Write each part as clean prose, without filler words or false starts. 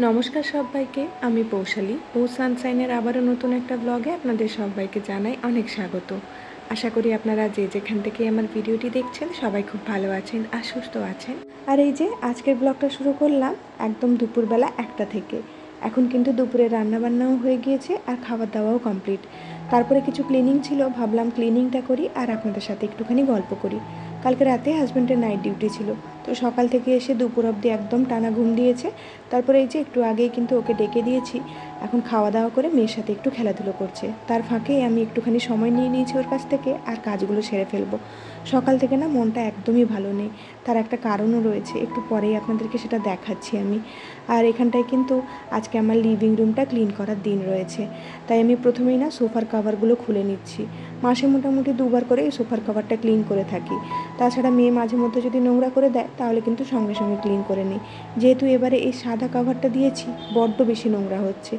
নমস্কার সবাইকে, আমি পৌশালী ও সানশাইনের আবারও নতুন একটা ব্লগে আপনাদের সবাইকে জানাই অনেক স্বাগত। আশা করি আপনারা যে যেখান থেকে আমার ভিডিওটি দেখছেন সবাই খুব ভালো আছেন আর সুস্থ আছেন। আর এই যে আজকের ব্লগটা শুরু করলাম একদম দুপুরবেলা 1টা থেকে। এখন কিন্তু দুপুরে রান্নাবান্নাও হয়ে গিয়েছে আর খাবার দাওয়াও কমপ্লিট। তারপরে কিছু ক্লিনিং ছিল, ভাবলাম ক্লিনিংটা করি আর আপনাদের সাথে একটুখানি গল্প করি। কালকে রাতে হাজব্যান্ডের নাইট ডিউটি ছিল, তো সকাল থেকে এসে দুপুর অবধি একদম টানা ঘুম দিয়েছে। তারপরে এই যে একটু আগেই কিন্তু ওকে ডেকে দিয়েছি, এখন খাওয়া দাওয়া করে মেয়ের সাথে একটু খেলাধুলো করছে। তার ফাঁকে আমি একটুখানি সময় নিয়ে নিয়েছি ওর কাছ থেকে আর কাজগুলো সেরে ফেলবো। সকাল থেকে না মনটা একদমই ভালো নেই, তার একটা কারণও রয়েছে, একটু পরেই আপনাদেরকে সেটা দেখাচ্ছি আমি। আর এখানটায় কিন্তু আজকে আমার লিভিং রুমটা ক্লিন করার দিন রয়েছে, তাই আমি প্রথমেই না সোফার কভারগুলো খুলে নিচ্ছি। মাসে মোটামুটি 2বার করে এই সোফার কভারটা ক্লিন করে থাকি। তাছাড়া মেয়ে মাঝে মধ্যে যদি নোংরা করে দেয় তাহলে কিন্তু সঙ্গে সঙ্গে ক্লিন করে নিই। যেহেতু এবারে এই সাদা কভারটা দিয়েছি, বড্ড বেশি নোংরা হচ্ছে।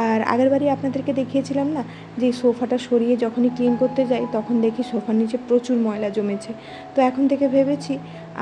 আর আগের বারই আপনাদেরকে দেখিয়েছিলাম না যে সোফাটা সরিয়ে যখনই ক্লিন করতে যাই তখন দেখি সোফার নিচে প্রচুর ময়লা জমেছে। তো এখন থেকে ভেবেছি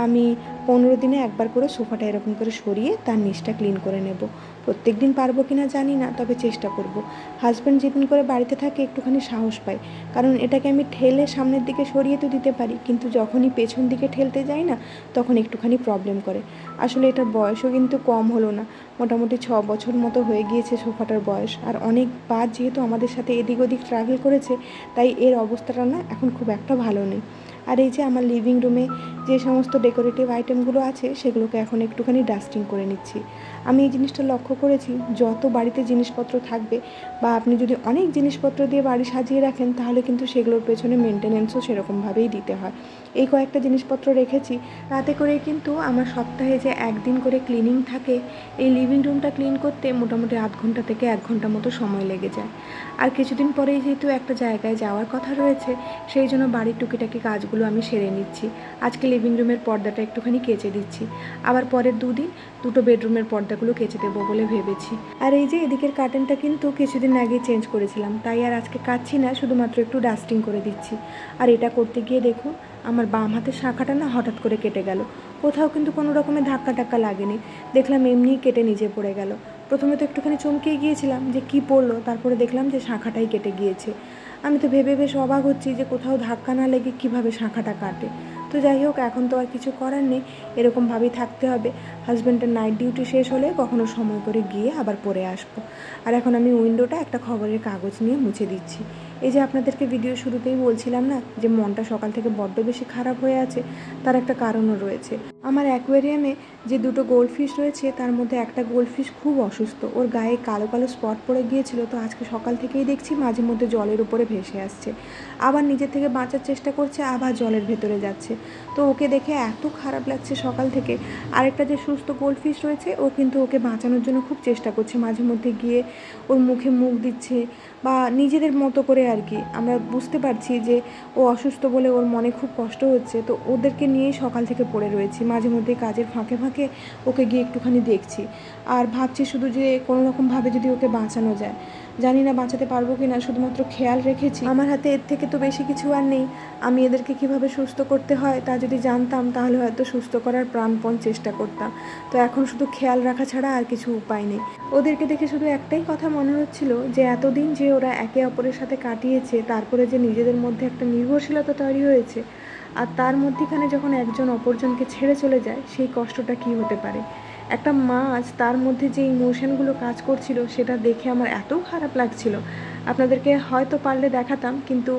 আমি 15 দিনে একবার করে সোফাটা এরকম করে সরিয়ে তার নিচটা ক্লিন করে নেব। প্রত্যেক দিন পারবো কি না জানি না, তবে চেষ্টা করব। হাজব্যান্ড যেদিন করে বাড়িতে থাকে একটুখানি সাহস পাই, কারণ এটাকে আমি ঠেলে সামনের দিকে সরিয়ে তো দিতে পারি, কিন্তু যখনই পেছন দিকে ঠেলতে যাই না তখন একটুখানি প্রবলেম করে। আসলে এটার বয়সও কিন্তু কম হলো না, মোটামুটি 6 বছর মতো হয়ে গিয়েছে সোফাটার বয়স। আর অনেকবার যেহেতু আমাদের সাথে এদিক ওদিক ট্রাভেল করেছে, তাই এর অবস্থাটা না এখন খুব একটা ভালো নেই। আর এই যে আমার লিভিং রুমে যে সমস্ত ডেকোরেটিভ আইটেমগুলো আছে সেগুলোকে এখন একটুখানি ডাস্টিং করে নিচ্ছি। আমি এই জিনিসটা লক্ষ্য করেছি, যত বাড়িতে জিনিসপত্র থাকবে বা আপনি যদি অনেক জিনিসপত্র দিয়ে বাড়ি সাজিয়ে রাখেন তাহলে কিন্তু সেগুলোর পেছনে মেনটেনেন্সও সেরকমভাবেই দিতে হয়। এই কয়েকটা জিনিসপত্র রেখেছি, তাতে করে কিন্তু আমার সপ্তাহে যে একদিন করে ক্লিনিং থাকে, এই লিভিং রুমটা ক্লিন করতে মোটামুটি 0.5 ঘন্টা থেকে 1 ঘন্টা মতো সময় লেগে যায়। আর কিছুদিন পরেই যেহেতু একটা জায়গায় যাওয়ার কথা রয়েছে, সেই জন্য বাড়ির টুকিটাকি কাজগুলো আমি সেরে নিচ্ছি। আজকে লিভিং রুমের পর্দাটা একটুখানি কেচে দিচ্ছি, আবার পরের 2 দিন দুটো বেডরুমের পর্দাগুলো কেচে দেবো বলে ভেবেছি। আর এই যে এদিকের কার্টেনটা কিন্তু কিছুদিন আগে চেঞ্জ করেছিলাম, তাই আর আজকে কাচ্ছি না, শুধুমাত্র একটু ডাস্টিং করে দিচ্ছি। আর এটা করতে গিয়ে দেখুন আমার বাম হাতের শাখাটা না হঠাৎ করে কেটে গেল। কোথাও কিন্তু কোনো রকমের ধাক্কা টাক্কা লাগেনি, দেখলাম এমনিই কেটে নিজে পড়ে গেল। প্রথমে তো একটুখানি চমকেই গিয়েছিলাম যে কি পড়লো, তারপরে দেখলাম যে শাখাটাই কেটে গিয়েছে। আমি তো ভেবে বেশ অবাক হচ্ছি যে কোথাও ধাক্কা না লেগে কীভাবে শাখাটা কাটে। তো যাই হোক, এখন তো আর কিছু করার নেই, এরকমভাবেই থাকতে হবে। হাজব্যান্ডের নাইট ডিউটি শেষ হলে কখনো সময় করে গিয়ে আবার পরে আসবো। আর এখন আমি উইন্ডোটা একটা খবরের কাগজ নিয়ে মুছে দিচ্ছি। এই যে আপনাদেরকে ভিডিও শুরুতেই বলছিলাম না যে মনটা সকাল থেকে বড্ড বেশি খারাপ হয়ে আছে, তার একটা কারণও রয়েছে। আমার অ্যাকোয়ারিয়ামে যে দুটো গোল্ডফিশ রয়েছে তার মধ্যে একটা গোল্ডফিশ খুব অসুস্থ, ওর গায়ে কালো কালো স্পট পড়ে গিয়েছিল। তো আজকে সকাল থেকেই দেখছি মাঝে মধ্যে জলের উপরে ভেসে আসছে, আবার নিজের থেকে বাঁচার চেষ্টা করছে, আবার জলের ভেতরে যাচ্ছে। তো ওকে দেখে এত খারাপ লাগছে সকাল থেকে। আরেকটা যে সুস্থ গোল্ডফিশ রয়েছে ও কিন্তু ওকে বাঁচানোর জন্য খুব চেষ্টা করছে, মাঝে মধ্যে গিয়ে ওর মুখে মুখ দিচ্ছে বা নিজেদের মতো করে আর কি। আমরা বুঝতে পারছি যে ও অসুস্থ বলে ওর মনে খুব কষ্ট হচ্ছে, তো ওদেরকে নিয়েই সকাল থেকে পড়ে রয়েছি। মাঝে মধ্যে কাজের ফাঁকে ফাঁকে ওকে গিয়ে একটুখানি দেখছি আর ভাবছি শুধু যে কোনো রকমভাবে যদি ওকে বাঁচানো যায়। জানি না বাঁচাতে পারবো কি না, শুধুমাত্র খেয়াল রেখেছি। আমার হাতে এর থেকে তো বেশি কিছু আর নেই। আমি এদেরকে কিভাবে সুস্থ করতে হয় তা যদি জানতাম তাহলে হয়তো সুস্থ করার প্রাণপণ চেষ্টা করতাম। তো এখন শুধু খেয়াল রাখা ছাড়া আর কিছু উপায় নেই। ওদেরকে দেখে শুধু একটাই কথা মনে হচ্ছিল যে এতদিন যে ওরা একে অপরের সাথে কাটিয়েছে, তারপরে যে নিজেদের মধ্যে একটা নির্ভরশীলতা তৈরি হয়েছে, আর তার মধ্যেখানে যখন একজন অপরজনকে ছেড়ে চলে যায় সেই কষ্টটা কী হতে পারে। একটা মাছ, তার মধ্যে যে ইমোশনগুলো কাজ করছিল সেটা দেখে আমার এত খারাপ লাগছিল, আপনাদেরকে হয়তো পারলে দেখাতাম, কিন্তু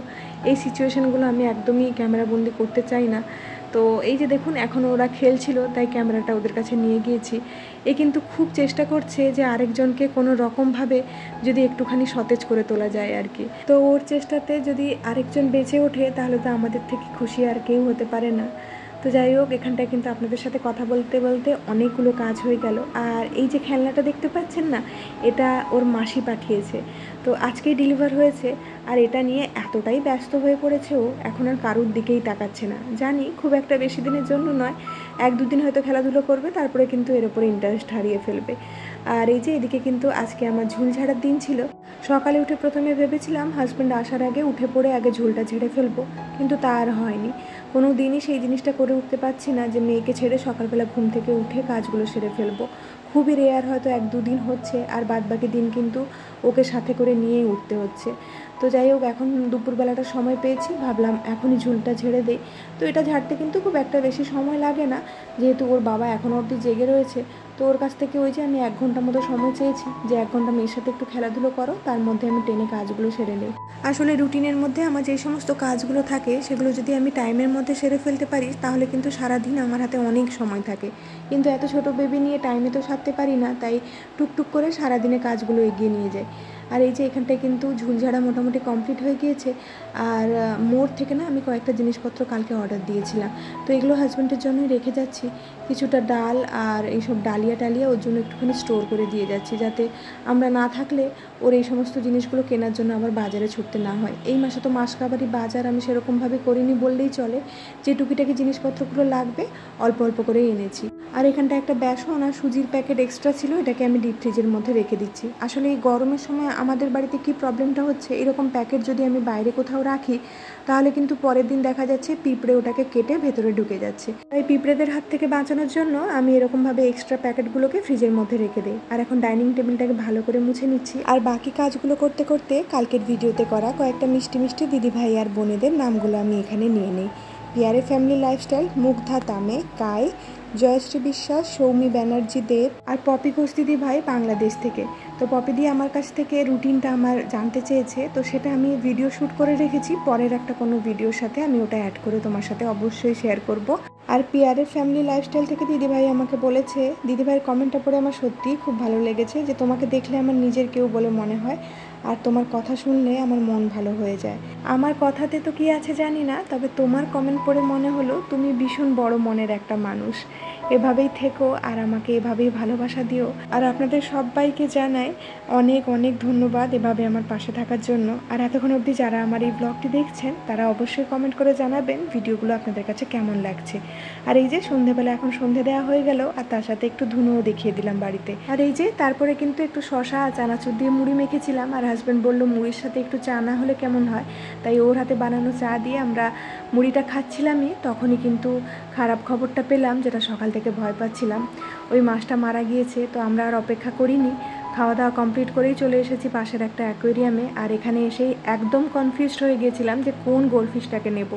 এই সিচুয়েশানগুলো আমি একদমই ক্যামেরাবন্দি করতে চাই না। তো এই যে দেখুন এখন ওরা খেলছিল তাই ক্যামেরাটা ওদের কাছে নিয়ে গিয়েছি। এ কিন্তু খুব চেষ্টা করছে যে আরেকজনকে কোনো রকমভাবে যদি একটুখানি সতেজ করে তোলা যায় আর কি। তো ওর চেষ্টাতে যদি আরেকজন বেঁচে ওঠে তাহলে তো আমাদের থেকে খুশি আর কেউ হতে পারে না। তো যাই হোক, এখানটায় কিন্তু আপনাদের সাথে কথা বলতে বলতে অনেকগুলো কাজ হয়ে গেল। আর এই যে খেলনাটা দেখতে পাচ্ছেন না, এটা ওর মাসি পাঠিয়েছে, তো আজকেই ডেলিভার হয়েছে। আর এটা নিয়ে এতটাই ব্যস্ত হয়ে পড়েছে ও, এখন আর কারুর দিকেই তাকাচ্ছে না। জানি খুব একটা বেশি দিনের জন্য নয়, 1-2 দিন হয়তো খেলাধুলো করবে, তারপরে কিন্তু এর ওপরে ইন্টারেস্ট হারিয়ে ফেলবে। আর এই যে এদিকে কিন্তু আজকে আমার ঝুল ঝাড়ার দিন ছিল। সকালে উঠে প্রথমে ভেবেছিলাম হাজব্যান্ড আসার আগে উঠে পড়ে আগে ঝুলটা ঝেড়ে ফেলবো, কিন্তু তা আর হয়নি। কোনো দিনই সেই জিনিসটা করে উঠতে পারছি না যে মেয়েকে ছেড়ে সকালবেলা ঘুম থেকে উঠে কাজগুলো সেরে ফেলবো। খুবই রেয়ার হয়তো 1-2 দিন হচ্ছে, আর বাদবাকি দিন কিন্তু ওকে সাথে করে নিয়েই উঠতে হচ্ছে। তো যাই হোক, এখন দুপুরবেলাটা সময় পেয়েছি, ভাবলাম এখনই ঝুলটা ঝেড়ে দেই। তো এটা ঝাড়তে কিন্তু খুব একটা বেশি সময় লাগে না, যেহেতু ওর বাবা এখনও অবধি জেগে রয়েছে। তো ওর কাছ থেকে ওই যে আমি 1 ঘন্টা মতো সময় চেয়েছি, যে 1 ঘন্টা মেয়ের সাথে একটু খেলাধুলো করো, তার মধ্যে আমি টেনে কাজগুলো সেরে নিই। আসলে রুটিনের মধ্যে আমার যে সমস্ত কাজগুলো থাকে সেগুলো যদি আমি টাইমের মধ্যে সেরে ফেলতে পারি, তাহলে কিন্তু সারাদিন আমার হাতে অনেক সময় থাকে। কিন্তু এত ছোট বেবি নিয়ে টাইমে তো সারতে পারি না, তাই টুকটুক করে সারাদিনে কাজগুলো এগিয়ে নিয়ে যাই। আর এই যে এখানটায় কিন্তু ঝুলঝাড়া মোটামুটি কমপ্লিট হয়ে গিয়েছে। আর মোড় থেকে না আমি কয়েকটা জিনিসপত্র কালকে অর্ডার দিয়েছিলাম, তো এগুলো হাজব্যান্ডের জন্যই রেখে যাচ্ছি। কিছুটা ডাল আর এইসব ডালিয়া টালিয়া ওর জন্য একটুখানি স্টোর করে দিয়ে যাচ্ছি, যাতে আমরা না থাকলে ওর এই সমস্ত জিনিসগুলো কেনার জন্য আবার বাজারে ছুটতে না হয়। এই মাসে তো মাসকাবারি বাজার আমি সেরকমভাবে করিনি বললেই চলে, যে টুকিটাকি জিনিসপত্রগুলো লাগবে অল্প অল্প করেই এনেছি। আর এখানটা একটা বেসন আর সুজির প্যাকেট এক্সট্রা ছিল, এটাকে আমি ডিপ ফ্রিজের মধ্যে রেখে দিচ্ছি। আসলে এই গরমের সময় আমাদের বাড়িতে কি প্রবলেমটা হচ্ছে, এরকম প্যাকেট যদি আমি বাইরে কোথাও রাখি, তাহলে কিন্তু পরের দিন দেখা যাচ্ছে পিঁপড়ে ওটাকে কেটে ভেতরে ঢুকে যাচ্ছে। তাই পিঁপড়েদের হাত থেকে বাঁচানোর জন্য আমি এরকমভাবে এক্সট্রা প্যাকেটগুলোকে ফ্রিজের মধ্যে রেখে দিই। আর এখন ডাইনিং টেবিলটাকে ভালো করে মুছে নিচ্ছি। আর বাকি কাজগুলো করতে করতে কালকের ভিডিওতে করা কয়েকটা মিষ্টি মিষ্টি দিদিভাই আর বোনেদের নামগুলো আমি এখানে নিয়ে নিই। পিয়ারে ফ্যামিলি লাইফস্টাইল, মুগ্ধা তামে, কাই, জয়শ্রী বিশ্বাস, সৌমি ব্যানার্জি দেব আর পপি ঘোষ দিদি ভাই বাংলাদেশ থেকে। তো পপি দি আমার কাছ থেকে রুটিনটা আমার জানতে চেয়েছে, তো সেটা আমি ভিডিও শ্যুট করে রেখেছি। পরের একটা কোনো ভিডিওর সাথে আমি ওটা অ্যাড করে তোমার সাথে অবশ্যই শেয়ার করব। আর পিয়ারের ফ্যামিলি লাইফস্টাইল থেকে দিদিভাই আমাকে বলেছে, দিদিভাইয়ের কমেন্টটা পড়ে আমার সত্যিই খুব ভালো লেগেছে, যে তোমাকে দেখলে আমার নিজের কেউ বলে মনে হয়, আর তোমার কথা শুনলে আমার মন ভালো হয়ে যায়। আমার কথাতে তো কি আছে জানি না, তবে তোমার কমেন্ট পড়ে মনে হলো তুমি ভীষণ বড় মনের একটা মানুষ। এভাবেই থেকো আর আমাকে এভাবেই ভালোবাসা দিও। আর আপনাদের সবাইকে জানাই অনেক অনেক ধন্যবাদ এভাবে আমার পাশে থাকার জন্য। আর এতক্ষণ অবধি যারা আমার এই ব্লগটি দেখছেন, তারা অবশ্যই কমেন্ট করে জানাবেন ভিডিওগুলো আপনাদের কাছে কেমন লাগছে। আর এই যে সন্ধেবেলা এখন সন্ধে দেওয়া হয়ে গেল, আর তার সাথে একটু ধুনোও দেখিয়ে দিলাম বাড়িতে। আর এই যে তারপরে কিন্তু একটু শশা চানাচুর দিয়ে মুড়ি মেখেছিলাম, আর হাজব্যান্ড বললো মুড়ির সাথে একটু চা না হলে কেমন হয়, তাই ওর হাতে বানানো চা দিয়ে আমরা মুড়িটা খাচ্ছিলামই। তখনই কিন্তু খারাপ খবরটা পেলাম, যেটা সকাল থেকে ভয় পাচ্ছিলাম। ওই মাছটা মারা গিয়েছে। তো আমরা আর অপেক্ষা করিনি, খাওয়া দাওয়া কমপ্লিট করেই চলে এসেছি পাশের একটা অ্যাকোয়ারিয়ামে। আর এখানে এসেই একদম কনফিউজড হয়ে গিয়েছিলাম যে কোন গোল্ডফিশটাকে নেব।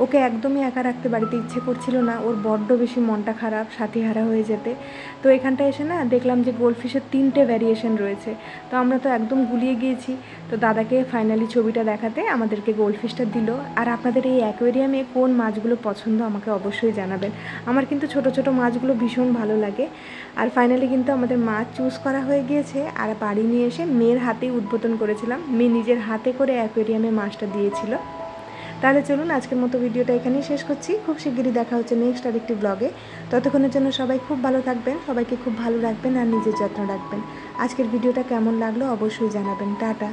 ওকে একদমই একা রাখতে বাড়িতে ইচ্ছে করছিল না, ওর বড্ড বেশি মনটা খারাপ সাথীহারা হয়ে যেতে। তো এখানটা এসে না দেখলাম যে গোল্ডফিশের 3টে ভ্যারিয়েশন রয়েছে। তো আমরা তো একদম গুলিয়ে গিয়েছি। তো দাদাকে ফাইনালি ছবিটা দেখাতে আমাদেরকে গোল্ডফিশটা দিল। আর আপনাদের এই অ্যাকোয়ারিয়ামে কোন মাছগুলো পছন্দ আমাকে অবশ্যই জানাবেন। আমার কিন্তু ছোট ছোট মাছগুলো ভীষণ ভালো লাগে। আর ফাইনালি কিন্তু আমাদের মাছ চুজ করা হয়ে গিয়েছে। আর বাড়ি নিয়ে এসে মেয়ের হাতেই উদ্বোধন করেছিলাম, মেয়ে নিজের হাতে করে অ্যাকোয়ারিয়ামে মাছটা দিয়েছিল। তাহলে চলুন আজকের মতো ভিডিওটা এখানেই শেষ করছি। খুব শিগগিরই দেখা হচ্ছে নেক্সট আরেকটি ব্লগে। ততক্ষণের জন্য সবাই খুব ভালো থাকবেন, সবাইকে খুব ভালো রাখবেন আর নিজের যত্ন রাখবেন। আজকের ভিডিওটা কেমন লাগলো অবশ্যই জানাবেন। টাটা।